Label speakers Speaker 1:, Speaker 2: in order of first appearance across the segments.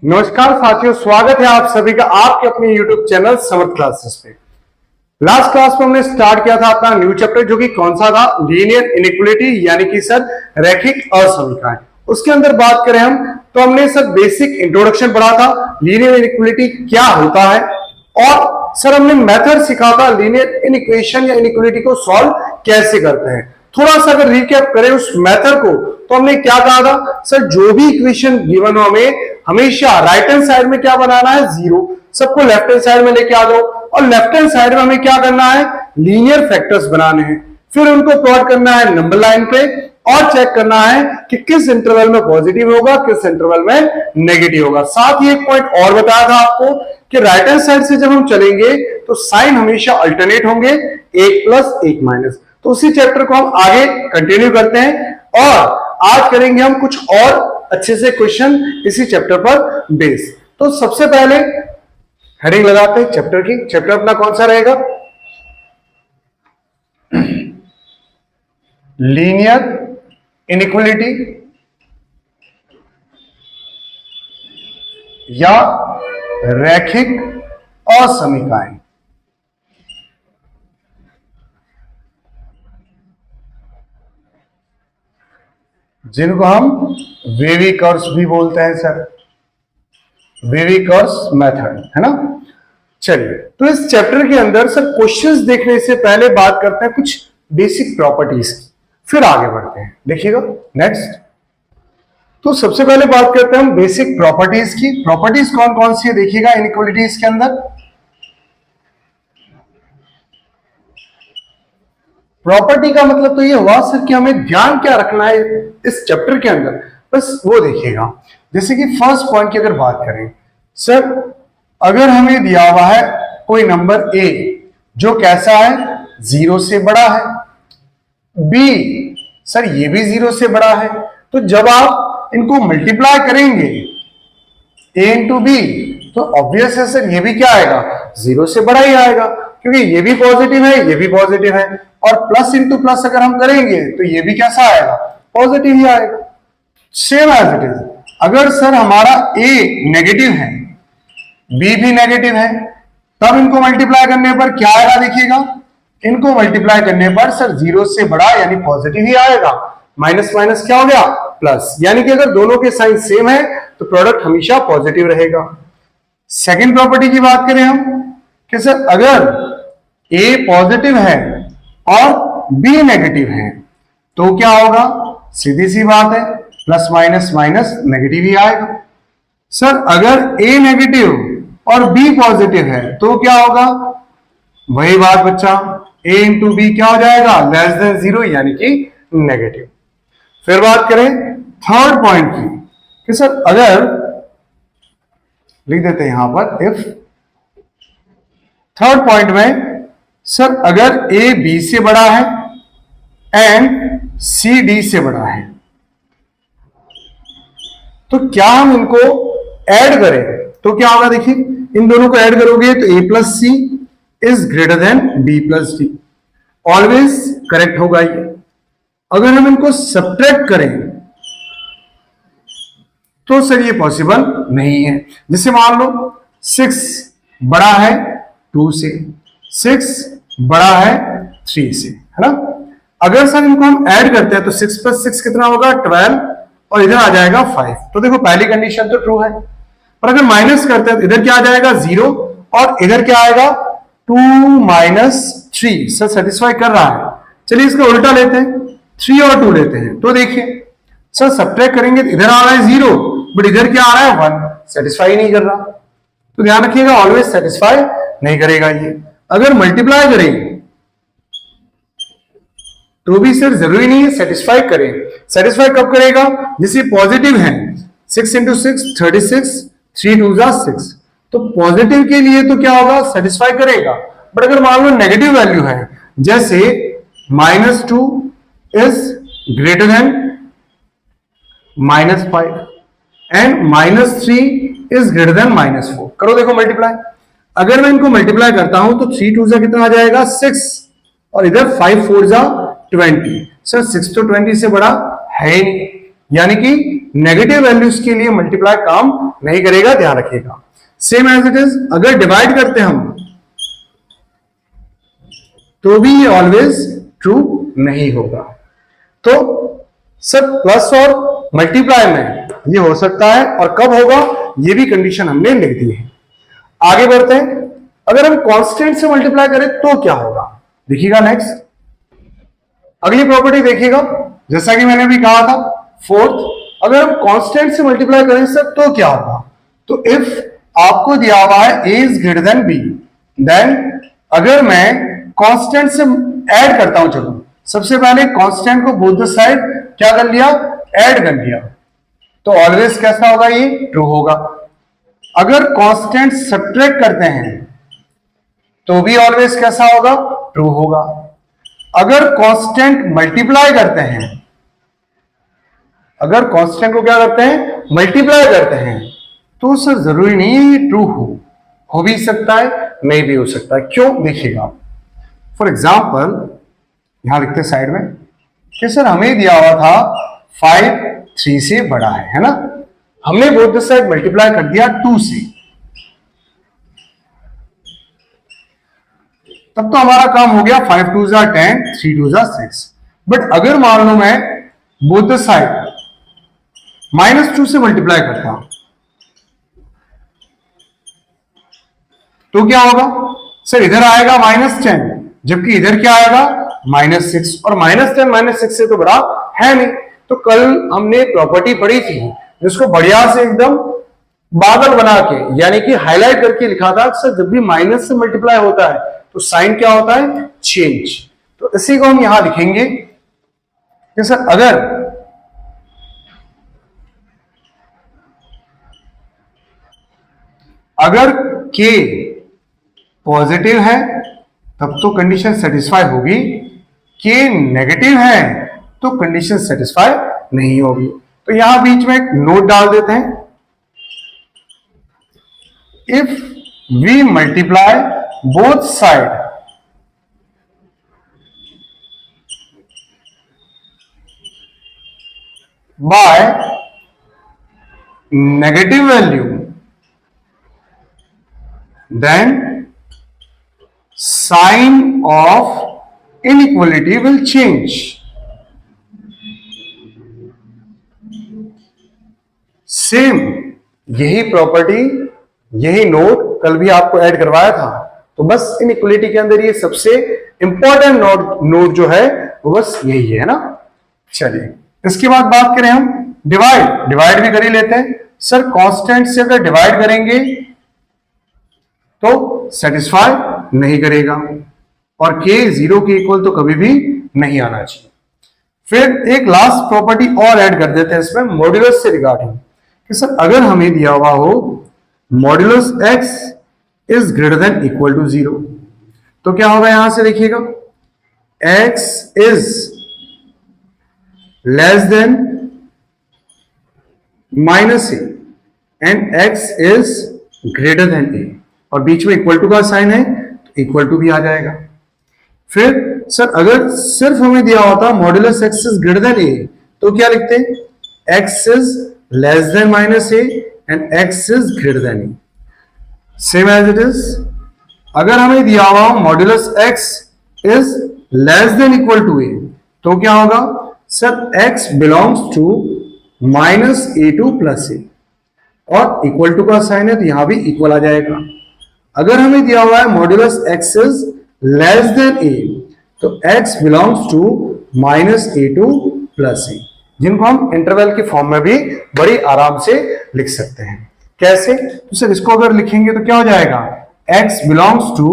Speaker 1: नमस्कार साथियों, स्वागत है आप सभी का आपके अपने YouTube चैनल समर्थ क्लासेस पे। लास्ट क्लास में हमने स्टार्ट किया था अपना न्यू चैप्टर, जो कि कौन सा था? लीनियर इनइक्वालिटी, यानी कि सर रैखिक असमीकरण। उसके अंदर बात करें हम तो हमने सर बेसिक इंट्रोडक्शन पढ़ा था, लीनियर इनइक्वालिटी क्या होता है, और सर हमने मेथड सीखा था लीनियर इनइक्वेशन या इनइक्वालिटी को सॉल्व कैसे करते हैं। थोड़ा सा अगर रिकैप करें उस मेथड को, तो हमने क्या कहा था? सर जो भी इक्वेशन गिवन हो हमें हमेशा राइट हैंड साइड में क्या बनाना है? जीरो। सबको लेफ्ट हैंड साइड में लेके आ जाओ, और लेफ्ट हैंड साइड में हमें क्या करना है? लीनियर फैक्टर्स बनाने हैं। फिर उनको प्लॉट करना है नंबर लाइन पे, और चेक करना है कि किस इंटरवल में पॉजिटिव होगा, किस इंटरवल में नेगेटिव होगा। साथ ही एक पॉइंट और बताया था आपको कि राइट हैंड साइड से जब हम चलेंगे तो साइन हमेशा अल्टरनेट होंगे, एक प्लस एक माइनस। तो उसी चैप्टर को हम आगे कंटिन्यू करते हैं, और आज करेंगे हम कुछ और अच्छे से क्वेश्चन इसी चैप्टर पर बेस। तो सबसे पहले हेडिंग लगाते हैं चैप्टर की। चैप्टर अपना कौन सा रहेगा? लीनियर इनइक्वालिटी या रैखिक असमीकरण। जिनको हम वेवी कर्व्स भी बोलते हैं सर, वेवी कर्व्स मेथड, है ना। चलिए, तो इस चैप्टर के अंदर सर क्वेश्चंस देखने से पहले बात करते हैं कुछ बेसिक प्रॉपर्टीज की, फिर आगे बढ़ते हैं। देखिएगा नेक्स्ट। तो सबसे पहले बात करते हैं हम बेसिक प्रॉपर्टीज की। प्रॉपर्टीज कौन कौन सी है देखिएगा इनइक्वालिटीज के अंदर। प्रॉपर्टी का मतलब तो ये हुआ सर कि हमें ध्यान क्या रखना है इस चैप्टर के अंदर, बस वो देखिएगा। जैसे कि फर्स्ट पॉइंट की अगर बात करें सर, अगर हमें दिया हुआ है कोई नंबर ए जो कैसा है? जीरो से बड़ा है, बी सर ये भी जीरो से बड़ा है, तो जब आप इनको मल्टीप्लाई करेंगे ए इंटू बी, तो ऑब्वियस है सर ये भी क्या आएगा? जीरो से बड़ा ही आएगा, क्योंकि ये भी पॉजिटिव है, ये भी पॉजिटिव है, और प्लस इंटू प्लस अगर हम करेंगे तो ये भी कैसा आएगा? पॉजिटिव ही आएगा। सेम एज इट इज, अगर सर हमारा ए नेगेटिव है, बी भी नेगेटिव है, तब इनको मल्टीप्लाई करने पर क्या आएगा? देखिएगा, इनको मल्टीप्लाई करने पर सर जीरो से बड़ा यानी पॉजिटिव ही आएगा। माइनस माइनस क्या हो गया? प्लस। यानी कि अगर दोनों के साइन सेम है तो प्रोडक्ट हमेशा पॉजिटिव रहेगा। सेकेंड प्रॉपर्टी की बात करें हम कि सर अगर ए पॉजिटिव है और बी नेगेटिव है, तो क्या होगा? सीधी सी बात है, प्लस माइनस माइनस नेगेटिव ही आएगा। सर अगर ए नेगेटिव और बी पॉजिटिव है तो क्या होगा? वही बात बच्चा, ए इंटू बी क्या हो जाएगा? लेस देन जीरो, यानी कि नेगेटिव। फिर बात करें थर्ड पॉइंट की कि सर अगर लिख देते हैं यहां पर, इफ थर्ड पॉइंट में सर अगर ए बी से बड़ा है एंड सी डी से बड़ा है, तो क्या हम इनको ऐड करें तो क्या होगा? देखिए, इन दोनों को ऐड करोगे तो A plus C is greater than B plus D, always correct होगा ये। अगर हम इनको सब्ट्रैक्ट करें तो सर ये पॉसिबल नहीं है। जैसे मान लो 6 बड़ा है 2 से, 6 बड़ा है 3 से, है ना। अगर सर इनको हम ऐड करते हैं तो 6 प्लस 6 कितना होगा? 12, और इधर आ जाएगा 5। तो देखो पहली कंडीशन तो ट्रू है, पर अगर माइनस करते हैं तो इधर क्या आ जाएगा? 0, और इधर क्या आएगा? 2 माइनस 3। सर सेटिस्फाई कर रहा है। चलिए इसका उल्टा लेते हैं, 3 और 2 लेते हैं, तो देखिए सर सब्ट्रैक्ट करेंगे तो इधर आ रहा है 0, बट इधर क्या आ रहा है? 1। सेटिस्फाई नहीं कर रहा, तो ध्यान रखिएगा ऑलवेज सेटिस्फाई नहीं करेगा ये। अगर मल्टीप्लाई करें तो भी सर जरूरी नहीं है सेटिस्फाई करें। सेटिस्फाई कब करेगा? जैसे पॉजिटिव है, 6 इंटू 6 36, 3 2 6, तो पॉजिटिव के लिए तो क्या होगा? सेटिस्फाई करेगा। बट अगर मान लो नेगेटिव वैल्यू है, जैसे -2 is greater then -5 and -3 is greater then -4, करो देखो मल्टीप्लाई। अगर मैं इनको मल्टीप्लाई करता हूं तो 3 2 कितना आ जाएगा? 6, और इधर 5 4 20। सर 6 तो 20 से बड़ा है ही नहीं, यानी कि नेगेटिव वैल्यूज के लिए मल्टीप्लाई काम नहीं करेगा, ध्यान रखिएगा। सेम एज इट इज अगर डिवाइड करते हैं हम तो भी ये ऑलवेज ट्रू नहीं होगा। तो सर प्लस और मल्टीप्लाई में ये हो सकता है, और कब होगा ये भी कंडीशन हमने लिख दी है। आगे बढ़ते हैं, अगर हम कांस्टेंट से मल्टीप्लाई करें तो क्या होगा, देखिएगा नेक्स्ट अगली प्रॉपर्टी देखिएगा। जैसा कि मैंने भी कहा था फोर्थ, अगर हम कांस्टेंट से मल्टीप्लाई करें सर तो क्या होगा, तो इफ आपको दिया हुआ है a is greater than b, then अगर मैं कांस्टेंट से ऐड करता हूं, चलो सबसे पहले कांस्टेंट को बोथ द साइड क्या कर लिया, ऐड कर लिया, तो ऑलवेज कैसा होगा, ये ट्रू होगा। अगर कांस्टेंट सब्ट्रैक्ट करते हैं तो भी ऑलवेज कैसा होगा, ट्रू होगा। अगर कांस्टेंट मल्टीप्लाई करते हैं, अगर कांस्टेंट को क्या करते हैं, मल्टीप्लाई करते हैं, तो सर जरूरी नहीं है ये ट्रू हो भी सकता है, नहीं भी हो सकता है। क्यों, देखिएगा फॉर एग्जाम्पल यहां लिखते हैं साइड में कि सर हमें दिया हुआ था 5 3 से बड़ा है ना, हमने बोथ द साइड मल्टीप्लाई कर दिया 2 से, तब तो हमारा काम हो गया 5 2 जा 10 3 2 जा 6। बट अगर मान लो मैं बोथ द साइड -2 से मल्टीप्लाई करता हूं तो क्या होगा, सर इधर आएगा -10, जबकि इधर क्या आएगा -6, और -10 -6 से तो बड़ा है नहीं। तो कल हमने प्रॉपर्टी पढ़ी थी जिसको बढ़िया से एकदम बादल बना के यानी कि हाईलाइट करके लिखा था, सर जब भी माइनस से मल्टीप्लाई होता है तो साइन क्या होता है, चेंज। तो इसी को हम यहां लिखेंगे कि सर अगर k पॉजिटिव है तब तो कंडीशन सेटिस्फाई होगी, k नेगेटिव है तो कंडीशन सेटिस्फाई नहीं होगी। तो यहां बीच में एक नोट डाल देते हैं, if we multiply both side by negative value then sign of inequality will change। Same यही प्रॉपर्टी, यही नोट कल भी आपको ऐड करवाया था। तो बस इनइक्वालिटी के अंदर ये सबसे इंपॉर्टेंट नोट जो है वो बस यही है ना। चलिए इसके बाद बात करें हम डिवाइड भी कर ही लेते हैं। सर कांस्टेंट से अगर डिवाइड करेंगे तो सेटिस्फाई नहीं करेगा, और k 0 के इक्वल तो कभी भी नहीं आना चाहिए। फिर एक लास्ट प्रॉपर्टी और ऐड कर देते हैं इसमें, मॉड्यूलस से रिगार्डिंग कि सर अगर हमें दिया हुआ हो modulus x is greater than equal to 0, तो क्या होगा, यहां से देखिएगा x is less than -a and x is greater than a, और बीच में इक्वल टू का साइन है तो इक्वल टू भी आ जाएगा। फिर सर अगर सिर्फ हमें दिया होता modulus x is greater than a, तो क्या लिखते हैं, x is less than -a and x is greater than a। Same as it is अगर हमें दिया हुआ modulus x is less than equal to a, तो क्या होगा, sir x belongs to -a2 + a, और इक्वल टू का sign है तो यहां भी इक्वल आ जाएगा। अगर हमें दिया हुआ है modulus x is less than a, तो x belongs to -a2 + a, जिनको हम इंटरवल के फॉर्म में भी बड़ी आराम से लिख सकते हैं। कैसे, तो सर इसको अगर लिखेंगे तो क्या हो जाएगा, x belongs to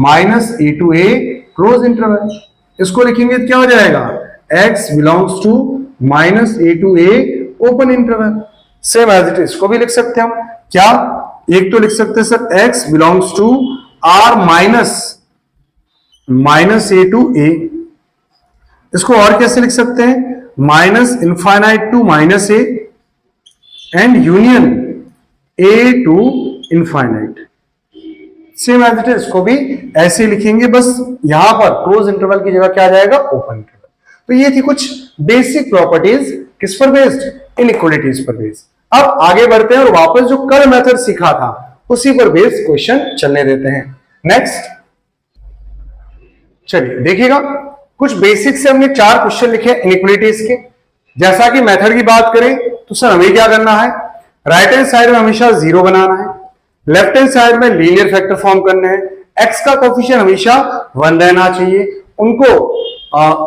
Speaker 1: -a2a close interval. इसको लिखेंगे तो क्या हो जाएगा, x belongs to -a2a open interval. Same as it is इसको भी लिख सकते हैं हम, क्या, एक तो लिख सकते हैं sir x belongs to r -a2a, इसको और कैसे लिख सकते हैं, -∞ to -a and union a to ∞। Same as it is इसको भी ऐसे लिखेंगे, बस यहां पर क्लोज इंटरवल की जगह क्या आ जाएगा, ओपन इंटरवल। तो ये थी कुछ बेसिक प्रॉपर्टीज, किस पर बेस्ड, इनइक्वालिटीज पर बेस। अब आगे बढ़ते हैं और वापस जो कल मेथड सीखा था उसी पर बेस क्वेश्चन चलने देते हैं। नेक्स्ट चलिए देखिएगा, कुछ बेसिक से हमने 4 क्वेश्चन लिखे इनइक्वालिटीज के। जैसा कि मेथड की बात करें तो सर हमें क्या करना है, राइट हैंड साइड में हमेशा 0 बनाना है, लेफ्ट हैंड साइड में लीनियर फैक्टर फॉर्म करने हैं, एक्स का कोफिशिएंट हमेशा 1 रहना चाहिए, उनको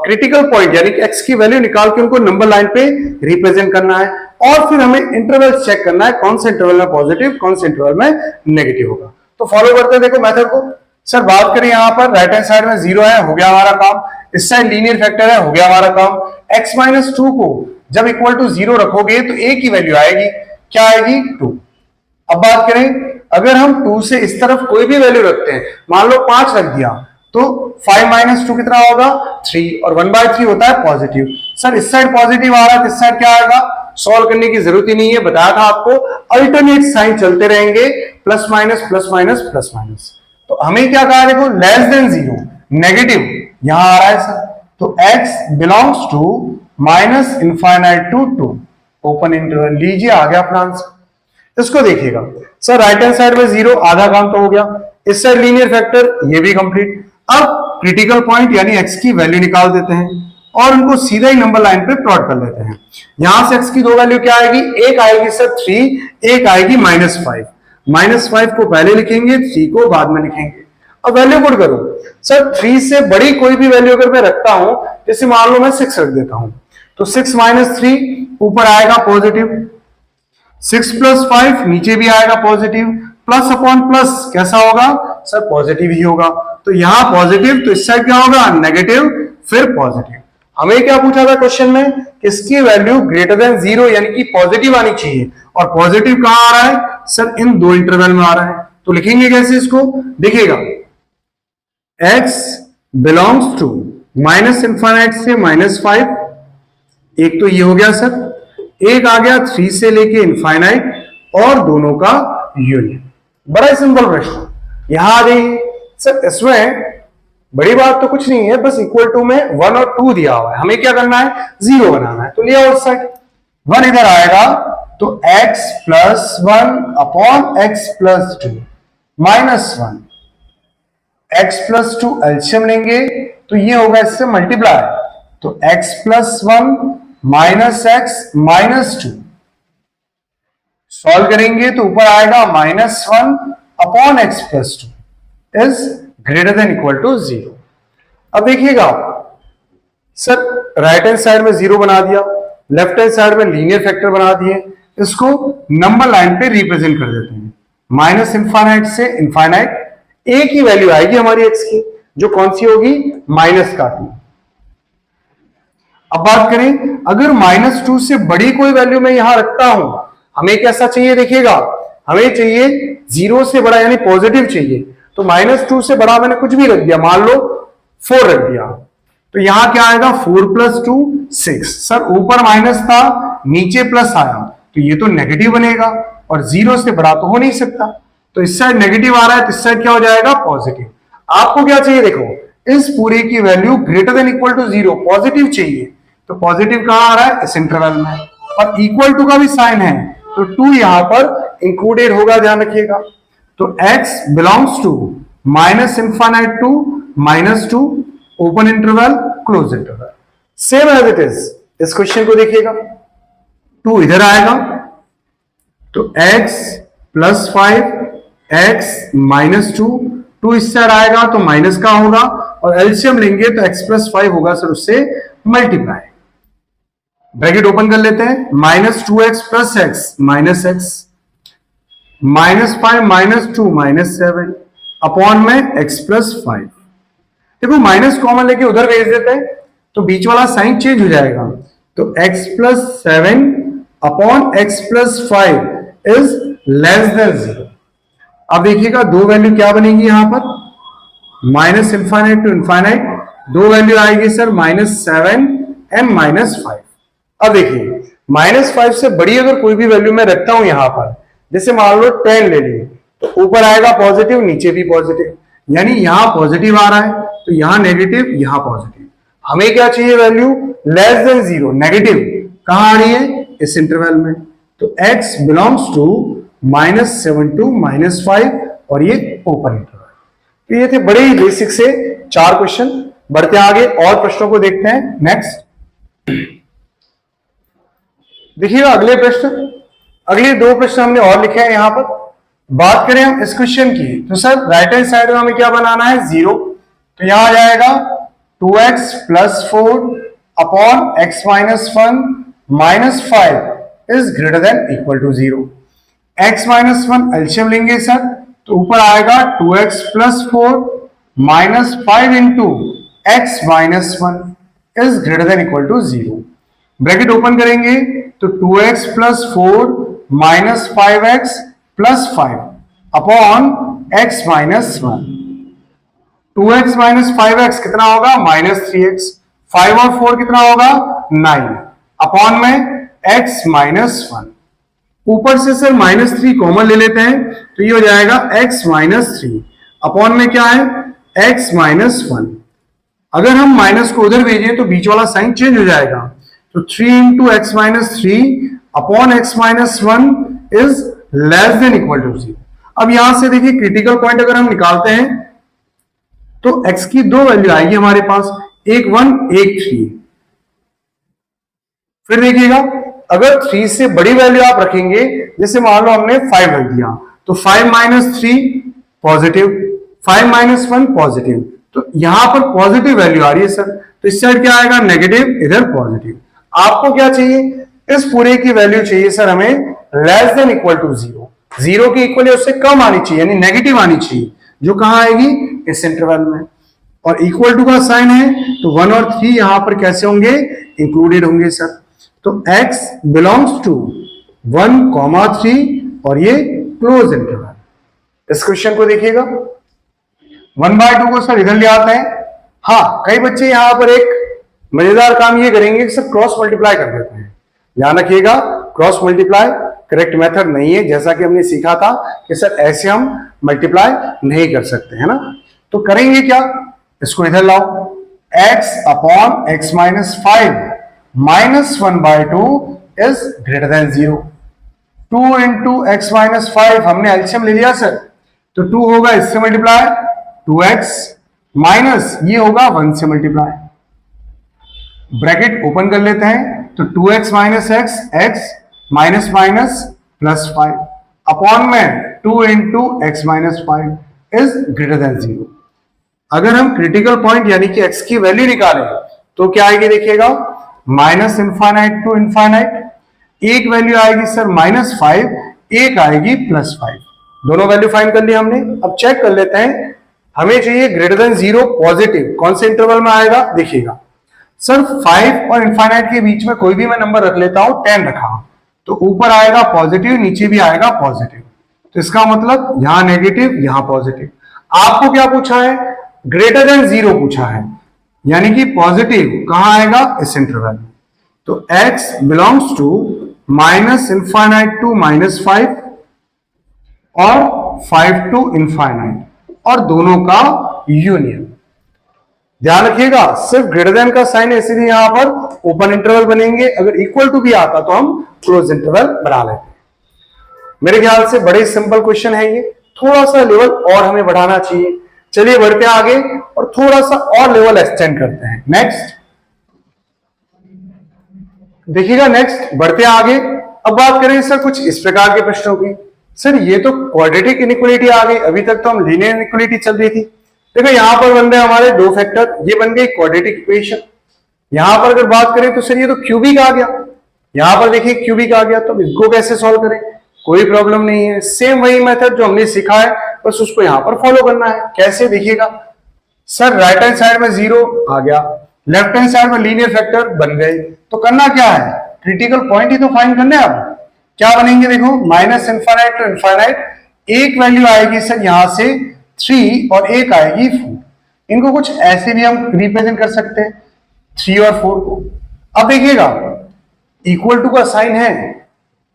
Speaker 1: क्रिटिकल पॉइंट यानी कि एक्स की वैल्यू निकाल के उनको नंबर लाइन पे रिप्रेजेंट करना है, और फिर हमें इंटरवल चेक करना है कौन से इंटरवल में पॉजिटिव कौन से इंटरवल में नेगेटिव होगा। तो फॉलो करते हैं, देखो मेथड को। सर बात करें यहां पर राइट हैंड साइड में 0 है, हो गया हमारा काम। इस साइड लीनियर फैक्टर है, हो गया हमारा काम। x - 2 को जब इक्वल टू 0 रखोगे तो a की वैल्यू आएगी, क्या आएगी 2। अब बात करें अगर हम 2 से इस तरफ कोई भी वैल्यू रखते हैं, मान लो 5 रख दिया, तो 5 - 2 कितना होगा 3, और 1/3 होता है पॉजिटिव। सर इस साइड पॉजिटिव आ रहा है, इस साइड क्या आएगा, सॉल्व करने की जरूरत ही नहीं है, बताया था आपको अल्टरनेट साइन चलते रहेंगे, plus minus plus minus plus minus. तो हमें क्या कहा, देखो लेस देन 0 नेगेटिव यहां आ रहा है सर, तो x belongs to -∞ to 2 open interval, लीजिए आ गया अपना आंसर। इसको देखिएगा सर, राइट हैंड साइड में 0, आधा काम तो हो गया, इस साइड लीनियर फैक्टर ये भी कंप्लीट। अब क्रिटिकल पॉइंट यानी x की वैल्यू निकाल देते हैं और उनको सीधा ही नंबर लाइन पे प्लॉट कर लेते हैं। यहां से x की 2 वैल्यू क्या आएगी, एक आएगी सर 3, एक आएगी -5। -5 को पहले लिखेंगे, 3 को बाद में लिखेंगे। अब वैल्यू पुट करो सर, 3 से बड़ी कोई भी वैल्यू अगर मैं रखता हूं, जैसे मान लो मैं 6 रख देता हूं, तो 6 - 3 ऊपर आएगा पॉजिटिव, 6 + 5 नीचे भी आएगा पॉजिटिव, प्लस अपॉन प्लस कैसा होगा सर, पॉजिटिव ही होगा। तो यहां पॉजिटिव, तो इस साइड क्या होगा नेगेटिव, फिर पॉजिटिव। हमें क्या पूछा था क्वेश्चन में, किसकी वैल्यू ग्रेटर देन 0 यानी कि पॉजिटिव आनी चाहिए, और पॉजिटिव कहां आ रहा है सर, इन 2 इंटरवल में आ रहा है। तो लिखेंगे कैसे इसको, देखिएगा x बिलोंग्स टू -∞ से -5, एक तो ये हो गया सर, एक आ गया 3 से लेके इनफाइनाइट, और दोनों का यूनियन। बड़ा ही सिंपल प्रश्न, यहां आ जाइए सर, इसमें बड़ी बात तो कुछ नहीं है, बस इक्वल टू में 1 और 2 दिया हुआ है, हमें क्या करना है 0 बनाना है। तो लिया उस साइड 1 इधर आएगा, तो x + 1 upon x + 2 -1, x + 2 LCM लेंगे तो ये होगा इससे मल्टीप्लाई, तो x + 1 -x - 2 सॉल्व करेंगे तो ऊपर आएगा -1 upon x + 2 is greater than equal to 0। अब देखिएगा सर, राइट हैंड साइड में 0 बना दिया, लेफ्ट हैंड साइड में लीनियर फैक्टर बना दिए, इसको नंबर लाइन पे रिप्रेजेंट कर देते हैं, -∞ से इनफाइनाइट, एक ही वैल्यू आएगी हमारी x की, जो कौन सी होगी -2। अब बात करें अगर -2 से बड़ी कोई वैल्यू मैं यहां रखता हूं, हमें कैसा चाहिए, देखिएगा हमें चाहिए 0 से बड़ा यानी पॉजिटिव चाहिए, तो -2 से बड़ा मैंने कुछ भी रख दिया, मान लो 4 रख दिया, तो यहां क्या आएगा 4 + 2 6। सर ऊपर माइनस था नीचे प्लस आया, तो ये तो नेगेटिव बनेगा, और 0 से बड़ा तो हो नहीं सकता, तो इस साइड नेगेटिव आ रहा है तो इस साइड क्या हो जाएगा पॉजिटिव। आपको क्या चाहिए, देखो इस पूरे की value greater than equal to 0 positive चाहिए, तो पॉजिटिव कहां आ रहा है इस इंटरवल में, और इक्वल टू का भी साइन है, तो 2 यहां पर इंक्लूडेड होगा, ध्यान रखिएगा। तो x belongs to -∞ to -2 open interval close interval, same as it is. इस क्वेश्चन को देखिएगा, 2 इधर आएगा, तो x + 5 x - 2, 2 इस साइड आएगा तो माइनस का होगा, और एलसीएम लेंगे तो x + 5 होगा सर उससे मल्टीप्लाई, ब्रैकेट ओपन कर लेते हैं, -2x + x -x -5 - 2 -7 अपॉन में x + 5। देखो माइनस कॉमन लेके उधर भेज देते हैं तो बीच वाला साइन चेंज हो जाएगा, तो x + 7 upon x + 5 is less than 0। अब देखिएगा दो वैल्यू क्या बनेगी यहां पर, -∞ टू इनफाइनाइट, दो वैल्यू आएगी सर -7 एंड -5। अब देखिए -5 से बड़ी अगर कोई भी वैल्यू मैं रखता हूं यहां पर, जैसे मान लो 10 ले लिए, तो ऊपर आएगा पॉजिटिव नीचे भी पॉजिटिव, यानी यहां पॉजिटिव आ रहा है तो यहां नेगेटिव यहां पॉजिटिव। हमें क्या चाहिए वैल्यू लेस देन 0, नेगेटिव कहां आ रही है इस इंटरवल में। तो x बिलोंग्स टू -7 to -5 और ये ओपन इंटरवल। तो ये थे बड़े ही बेसिक से 4 क्वेश्चन। बढ़ते आगे और प्रश्नों को देखते हैं। नेक्स्ट देखिएगा अगले प्रश्न, अगले 2 प्रश्न हमने और लिखे हैं यहां पर। बात करें हम इस क्वेश्चन की, तो सर राइट हैंड साइड में हमें क्या बनाना है, 0। तो यहां आ जाएगा 2x + 4 upon x - 1 - 5 is greater than equal to 0। x - 1 LCM लेंगे सर, तो ऊपर आएगा 2x + 4 -5 × x - 1 is greater than equal to 0। Bracket open करेंगे तो 2x + 4 -5x + 5 upon x - 1। 2x - 5x कितना होगा, -3x। 5 और 4 कितना होगा, 9 अपॉन में x - 1। ऊपर से सर -3 कॉमन ले लेते हैं, तो ये हो जाएगा x - 3 अपॉन में क्या है, x - 1। अगर हम माइनस को उधर भेजें तो बीच वाला साइन चेंज हो जाएगा। तो 3 × x - 3 upon x - 1 is less than equal to 0। अब यहां से देखिए क्रिटिकल पॉइंट अगर हम निकालते हैं तो x की 2 वैल्यू आएगी हमारे पास, एक 1 एक 3। फिर देखिएगा अगर 3 से बड़ी वैल्यू आप रखेंगे, जैसे मान लो हमने 5 रख दिया, तो 5 - 3 पॉजिटिव, 5 - 1 पॉजिटिव। तो यहां पर पॉजिटिव वैल्यू आ रही है सर, तो इस साइड क्या आएगा, नेगेटिव, इधर पॉजिटिव। आपको क्या चाहिए, इस पूरे की वैल्यू चाहिए सर हमें लेस देन इक्वल टू 0। 0 के इक्वल या उससे कम आनी चाहिए, यानी नेगेटिव आनी चाहिए, जो कहां आएगी, इस इंटरवल में। और इक्वल टू का साइन है तो 1 और 3 यहां पर कैसे होंगे, इंक्लूडेड होंगे सर। तो x बिलोंग्स टू 1, 3 और ये क्लोज इंटरवल। इस क्वेश्चन को देखिएगा, 1/2 को सर इधर ले आते हैं। हाँ, कई बच्चे यहां पर एक मजेदार काम ये करेंगे कि सर क्रॉस मल्टीप्लाई कर देते हैं। ध्यान रखिएगा, क्रॉस मल्टीप्लाई करेक्ट मेथड नहीं है, जैसा कि हमने सीखा था कि सर ऐसे हम मल्टीप्लाई नहीं कर सकते, है ना। तो करेंगे क्या, इसको इधर लाओ, x upon x - 5 -1/2 is greater then 0। 2 × x - 5 हमने एलसीएम ले लिया सर, तो 2 होगा इससे मल्टीप्लाई, 2x माइनस ये होगा 1 से मल्टीप्लाई। ब्रैकेट ओपन कर लेते हैं, तो 2x - x, x minus minus +5 upon में 2 × x - 5 इज ग्रेटर देन 0। अगर हम क्रिटिकल पॉइंट यानी कि x की वैल्यू निकालें तो क्या आएगी, देखिएगा, -∞ to ∞। एक वैल्यू आएगी सर -5, एक आएगी +5। दोनों वैल्यू फाइंड कर लिया हमने। अब चेक कर लेते हैं, हमें चाहिए ग्रेटर देन 0 पॉजिटिव, कौन से इंटरवल में आएगा, देखिएगा सर 5 और इनफाइनाइट के बीच में कोई भी मैं नंबर रख लेता हूं, 10 रखा, तो ऊपर आएगा पॉजिटिव, नीचे भी आएगा पॉजिटिव। तो इसका मतलब यहां नेगेटिव, यहां पॉजिटिव। आपको क्या पूछा है, ग्रेटर देन 0 पूछा है, यानी कि पॉजिटिव कहां आएगा, इस इंटरवल में। तो x बिलोंग्स टू -∞ to -5 और 5 to ∞, और दोनों का यूनियन। ध्यान रखिएगा, सिर्फ ग्रेटर देन का साइन है, इसलिए यहां पर ओपन इंटरवल बनेंगे। अगर इक्वल टू भी आता तो हम क्लोज इंटरवल बना लेते हैं। मेरे ख्याल से बड़े सिंपल क्वेश्चन है ये, थोड़ा सा लेवल और हमें बढ़ाना चाहिए। चलिए बढ़ते आगे और थोड़ा सा और लेवल एक्सटेंड करते हैं। नेक्स्ट देखिएगा, नेक्स्ट बढ़ते आगे। अब बात करें सर कुछ इस प्रकार के प्रश्नों की। सर ये तो क्वाड्रेटिक इनइक्वालिटी आ गई, अभी तक तो हम लीनियर इनइक्वालिटी चल रही थी। देखो यहां पर बन रहे हमारे 2 फैक्टर, ये बन गई क्वाड्रेटिक इक्वेशन। यहां पर अगर बात करें तो सर ये तो क्यूबिक आ गया, यहां पर देखिए क्यूबिक आ गया, तो इसको कैसे सॉल्व करें, कोई प्रॉब्लम नहीं है। सेम वही मेथड जो हमने सीखा है, बस उसको यहां पर फॉलो करना है। कैसे, देखिएगा सर राइट हैंड साइड में 0 आ गया, लेफ्ट हैंड साइड में लीनियर फैक्टर बन गए, तो करना क्या है, क्रिटिकल पॉइंट ही तो फाइंड करना है। अब क्या बनेंगे, देखो -∞ to ∞, एक वैल्यू आएगी सर यहां से 3 और एक आएगी 4। इनको कुछ ऐसे भी हम रिप्रेजेंट कर सकते हैं, 3 और 4 को। अब देखिएगा इक्वल टू का साइन है,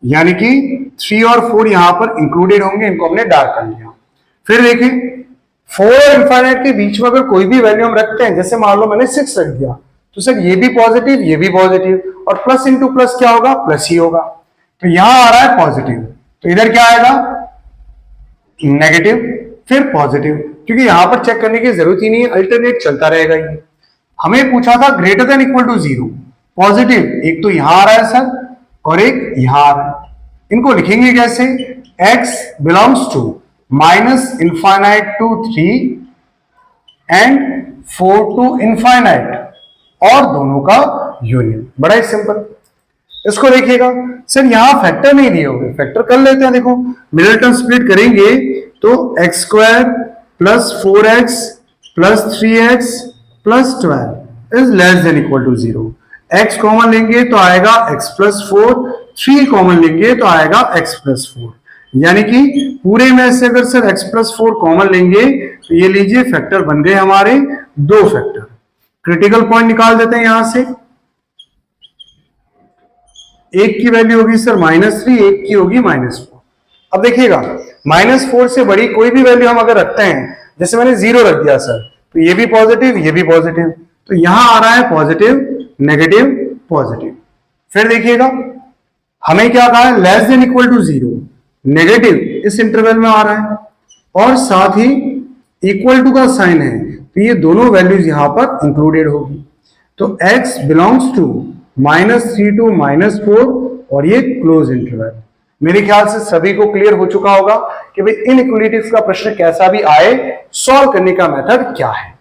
Speaker 1: यानी कि 3 और 4 यहां पर इंक्लूडेड होंगे, इनको हमने डार्क कर लिया। फिर देखिए 4 और ∞ के बीच में अगर कोई भी वैल्यू हम रखते हैं, जैसे मान लो मैंने 6 रख दिया, तो सर ये भी पॉजिटिव, ये भी पॉजिटिव, और प्लस इंटू प्लस क्या होगा, प्लस ही होगा। तो यहां आ रहा है पॉजिटिव, तो इधर क्या आएगा, नेगेटिव, फिर पॉजिटिव, क्योंकि यहां पर चेक करने की जरूरत ही नहीं है, अल्टरनेट चलता रहेगा ये। हमें पूछा था greater than equal to 0, positive एक तो यहां आ रहा है सर, और एक यहां आ रहा है। इनको लिखेंगे कैसे, x belongs to minus infinite to 3 and 4 to infinite, और दोनों का यूनियन। बड़ा ही सिंपल। इसको देखिएगा, सर यहां फैक्टर नहीं दिए हुए, फैक्टर कर लेते हैं। देखो मिडिल टर्म स्प्लिट करेंगे तो x square plus 4x plus 3x plus 12 is less than equal to 0। x common लेंगे तो आएगा x प्लस 4, 3 कॉमन लेंगे तो आएगा x प्लस 4। यानी कि पूरे में से अगर सर x प्लस 4 कॉमन लेंगे तो ये लीजिए फैक्टर बन गए हमारे 2 फैक्टर। क्रिटिकल पॉइंट निकाल देते हैं यहां से। एक की वैल्यू होगी सर -3, एक की होगी -4। अब देखिएगा -4 से बड़ी कोई भी वैल्यू हम अगर रखते हैं, जैसे मैंने 0 रख दिया सर, तो ये भी पॉजिटिव, ये भी पॉजिटिव, तो यहां आ रहा है पॉजिटिव नेगेटिव पॉजिटिव। फिर देखिएगा हमें क्या कहा है, less than equal to 0, negative इस इंटरवल में आ रहा है, और साथ ही इक्वल टू का साइन है, तो ये दोनों वैल्यूज यहां पर इंक्लूडेड होगी। तो x बिलोंग्स टू -3 टू -4, और ये क्लोज इंटरवल। मेरे ख्याल से सभी को क्लियर हो चुका होगा कि भाई इनइक्वालिटीज का प्रश्न कैसा भी आए, सॉल्व करने का मेथड क्या है।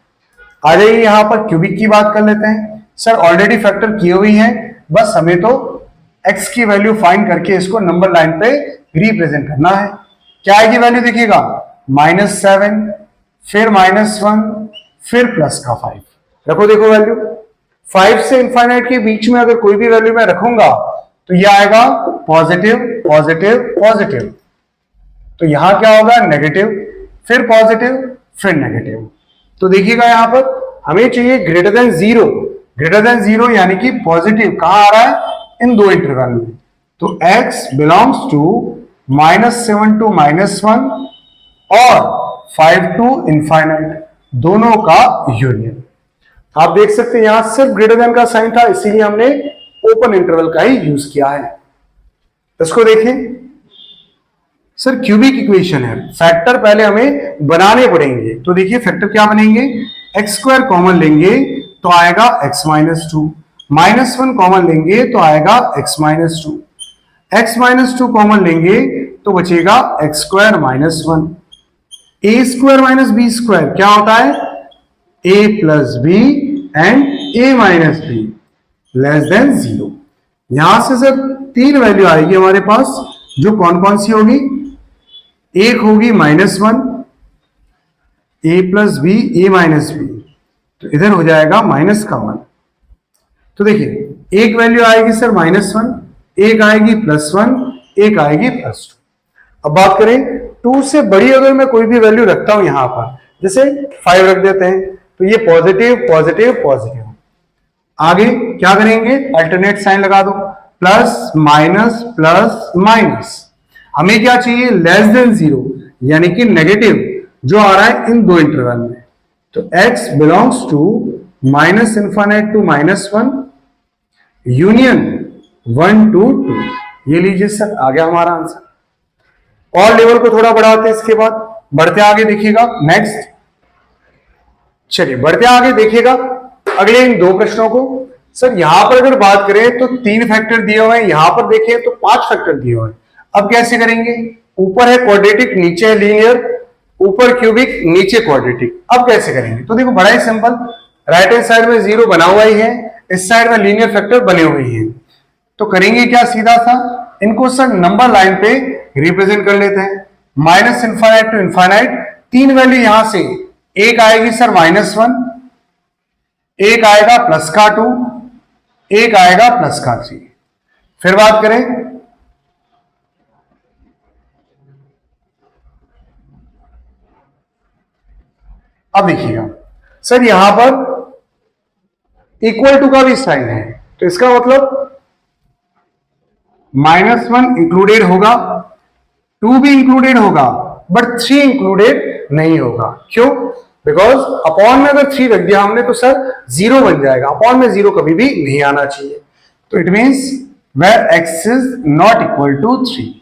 Speaker 1: आ जाइए यहां पर क्यूबिक की बात कर लेते हैं। सर ऑलरेडी फैक्टर किए हुई है, बस हमें तो x की वैल्यू फाइंड करके इसको नंबर लाइन पे रिप्रेजेंट करना है। क्या आएगी वैल्यू देखिएगा, -7, फिर -1, फिर प्लस का 5। रखो देखो वैल्यू 5 से इंफाइनाइट के बीच में अगर कोई भी वैल्यू मैं रखूंगा तो ये आएगा पॉजिटिव पॉजिटिव पॉजिटिव, तो यहां क्या होगा, नेगेटिव, फिर पॉजिटिव, फिर नेगेटिव। तो देखिएगा यहां पर हमें चाहिए ग्रेटर देन 0, ग्रेटर देन 0 यानी कि पॉजिटिव कहां आ रहा है, इन दो इंटरवल में। तो x बिलोंग्स टू -7 टू -1 और 5 टू इंफाइनाइट, दोनों का यूनियन। आप देख सकते हैं यहां सिर्फ ग्रेटर देन का साइन था, इसीलिए हमने ओपन इंटरवल का ही यूज किया है। इसको देखें सर, क्यूबिक इक्वेशन है, फैक्टर पहले हमें बनाने पड़ेंगे। तो देखिए फैक्टर क्या बनेंगे, एक्स स्क्वायर कॉमन लेंगे तो आएगा x -2, -1 कॉमन लेंगे तो आएगा x -2, x -2 कॉमन लेंगे तो बचेगा x square -1। a square minus b square क्या होता है, a plus b and a minus b less than 0। यहां से सर 3 वैल्यू आएगी हमारे पास, जो कौन कौन सी होगी, एक होगी -1, a plus b, a minus b, तो इधर हो जाएगा माइनस का 1। तो देखिए एक वैल्यू आएगी सर -1, एक आएगी +1, एक आएगी +2। अब बात करें 2 से बड़ी अगर मैं कोई भी वैल्यू रखता हूं यहां पर, जैसे 5 रख देते हैं, तो ये पॉजिटिव पॉजिटिव पॉजिटिव। आगे क्या करेंगे, अल्टरनेट साइन लगा दो, प्लस माइनस प्लस माइनस। हमें क्या चाहिए, लेस देन 0 यानी कि नेगेटिव जो आ रहा है इन दो इंटरवल में। तो x belongs to -∞ to -1 union 1 to 2। ये लीजिए सर, आ गया हमारा आंसर। और लेवल को थोड़ा बढ़ाते हैं, इसके बाद बढ़ते आगे देखिएगा नेक्स्ट। चलिए बढ़ते आगे देखिएगा अगले इन 2 प्रश्नों को। सर यहां पर अगर बात करें तो 3 फैक्टर दिए हुए हैं, यहां पर देखें तो 5 फैक्टर दिए हुए हैं। अब कैसे करेंगे, ऊपर है क्वाड्रेटिक, नीचे है लीनियर, ऊपर क्यूबिक नीचे क्वाड्रेटिक। अब कैसे करेंगे, तो देखो बड़ा ही सिंपल, राइट हैंड साइड में 0 बना हुआ ही है, इस साइड में लीनियर फैक्टर बने हुए ही हैं। तो करेंगे क्या, सीधा सा इनको सर नंबर लाइन पे रिप्रेजेंट कर लेते हैं। -∞ टू इनफाइनाइट, 3 वैल्यू यहां से, एक आएगी सर -1, एक आएगा प्लस का 2, एक आएगा प्लस का 3। फिर बात करें अब देखिएगा सर यहां पर इक्वल टू का भी साइन है, तो इसका मतलब -1 इंक्लूडेड होगा, 2 भी इंक्लूडेड होगा, बट 3 इंक्लूडेड नहीं होगा। क्यों, बिकॉज अपॉन में अगर 3 रख दिया हमने तो सर 0 बन जाएगा, अपॉन में 0 कभी भी नहीं आना चाहिए। तो it means where x is not equal to 3,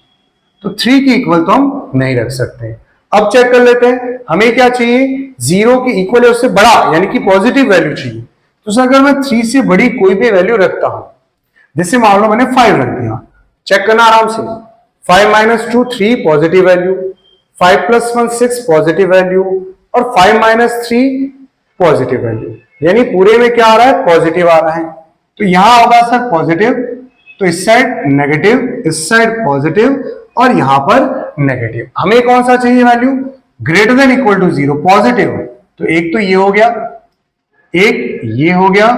Speaker 1: तो 3 के इक्वल तो हम नहीं रख सकते। अब चेक कर लेते हैं हमें क्या चाहिए, 0 के इक्वल है उससे बड़ा यानी कि पॉजिटिव वैल्यू चाहिए। तो सर अगर मैं 3 से बड़ी कोई भी वैल्यू रखता हूं, जैसे मान लो मैंने 5 रख दिया, चेक करना आराम से, 5 minus 2 3 positive value, 5 plus 1 6 positive value और 5 माइनस 3 पॉजिटिव वैल्यू, यानी पूरे में क्या आ रहा है, पॉजिटिव आ रहा है। तो यहां होगा सर पॉजिटिव, तो इस साइड नेगेटिव, इस साइड पॉजिटिव और यहां पर नेगेटिव। हमें कौन सा चाहिए value, greater than equal to 0 positive. तो एक तो ये हो गया, एक ये हो गया,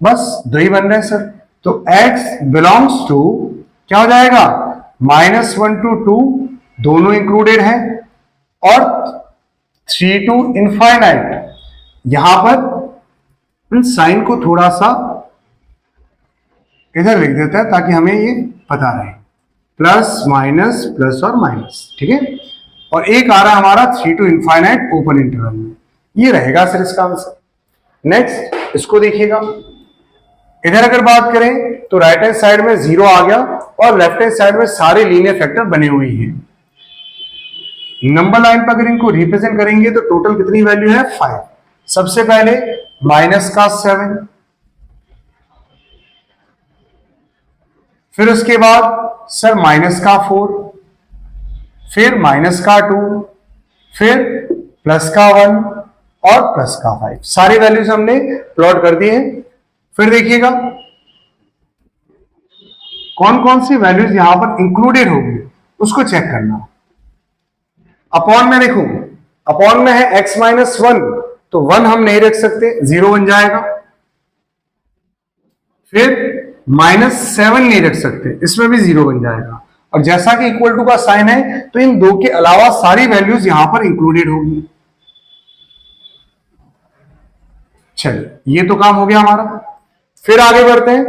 Speaker 1: बस 2 ही बन रहे हैं सर। तो x बिलोंग्स टू क्या हो जाएगा, -1 to 2 दोनों इंक्लूडेड है और 3 to इनफाइनाइट। यहां पर साइन को थोड़ा सा इधर लिख देता है ताकि हमें ये पता रहे, प्लस माइनस प्लस और माइनस, ठीक है। और एक आ रहा है हमारा 3 to इनफाइनाइट ओपन इंटरवल में, ये रहेगा सर इसका आंसर। नेक्स्ट इसको देखिएगा, इधर अगर बात करें तो राइट हैंड साइड में 0 आ गया और लेफ्ट हैंड साइड में सारे लीनियर फैक्टर बने हुए हैं। नंबर लाइन पर अगर इनको रिप्रेजेंट करेंगे तो टोटल कितनी वैल्यू है, 5। सबसे पहले माइनस का 7, फिर उसके बाद सर माइनस का 4, फिर माइनस का 2, फिर प्लस का 1 और प्लस का 5। सारी वैल्यूज हमने प्लॉट कर दी है। फिर देखिएगा कौन कौन सी वैल्यूज यहां पर इंक्लूडेड होगी उसको चेक करना। अपॉन में देखो, अपॉन में है x माइनस 1, तो 1 हम नहीं रख सकते, 0 बन जाएगा। फिर -7 नहीं रख सकते, इसमें भी 0 बन जाएगा। और जैसा कि इक्वल टू का साइन है तो इन दो के अलावा सारी वैल्यूज यहां पर इंक्लूडेड होगी। चलिए ये तो काम हो गया हमारा। फिर आगे बढ़ते हैं,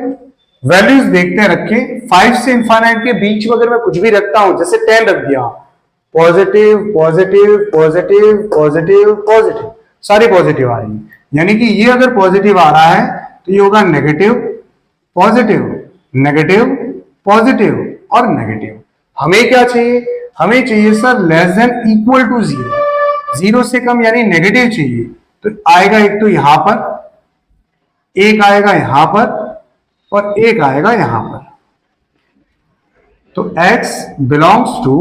Speaker 1: वैल्यूज देखते हैं रख के। 5 से इनफाइनाइट के बीच में अगर मैं कुछ भी रखता हूं, जैसे 10 रख दिया, positive positive positive positive positive, सारी पॉजिटिव आ रही है, यानी कि ये अगर पॉजिटिव आ रहा है तो ये होगा नेगेटिव पॉजिटिव नेगेटिव पॉजिटिव और नेगेटिव। हमें क्या चाहिए, हमें चाहिए sir less than equal to 0, 0 से कम यानी नेगेटिव चाहिए। तो आएगा एक तो यहां पर, एक आएगा यहां पर और एक आएगा यहां पर। तो x belongs to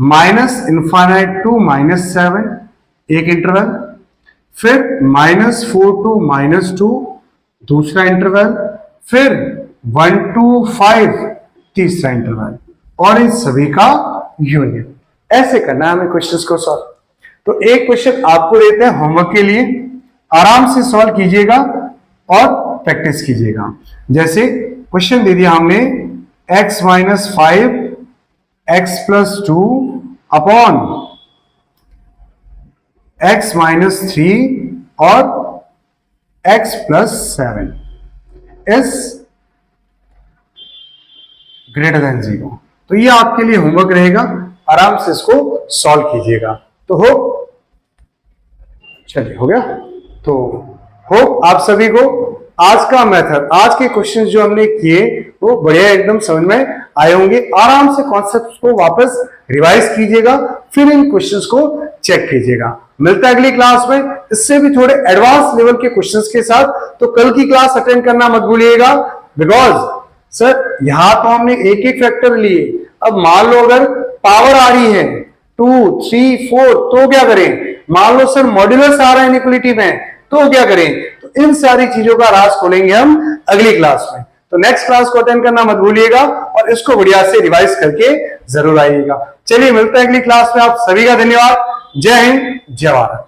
Speaker 1: -infinite to -7 एक इंटरवल, फिर -4 to -2 दूसरा इंटरवल, फिर 1 to 5 तीसरा इंटरवल, और इन सभी का यूनियन। ऐसे करना है हमें क्वेश्चंस को सॉल्व। तो एक क्वेश्चन आपको देते हैं होमवर्क के लिए, आराम से सॉल्व कीजिएगा और प्रैक्टिस कीजिएगा। जैसे क्वेश्चन दे दिया हमने x minus 5 x plus 2 upon x minus 3 और x plus 7 is greater then 0। तो ये आपके लिए होमवर्क रहेगा, आराम से इसको सॉल्व कीजिएगा। तो हो, चलिए हो गया। तो हो आप सभी को आज का मेथड, आज के क्वेश्चंस जो हमने किए वो बढ़िया एकदम समझ में आए होंगे। आराम से कॉन्सेप्ट को वापस रिवाइज कीजिएगा, फिर इन क्वेश्चंस को चेक कीजिएगा। मिलता है अगली क्लास में इससे भी थोड़े एडवांस लेवल के क्वेश्चंस के साथ। तो कल की क्लास अटेंड करना मत भूलिएगा, बिकॉज सर यहां तो हमने एक एक फैक्टर लिए, अब मान लो अगर पावर आ रही है 2 3 4 तो क्या करें, मान लो सर मॉड्यूलस आ रहा है इनइक्वालिटी में तो क्या करें। तो इन सारी चीजों का राज खोलेंगे हम अगली क्लास में। तो नेक्स्ट क्लास को अटेंड करना मत भूलिएगा और इसको बढ़िया से रिवाइज करके जरूर आइएगा। चलिए मिलते हैं अगली क्लास में। आप सभी का धन्यवाद। जय हिंद, जय भारत।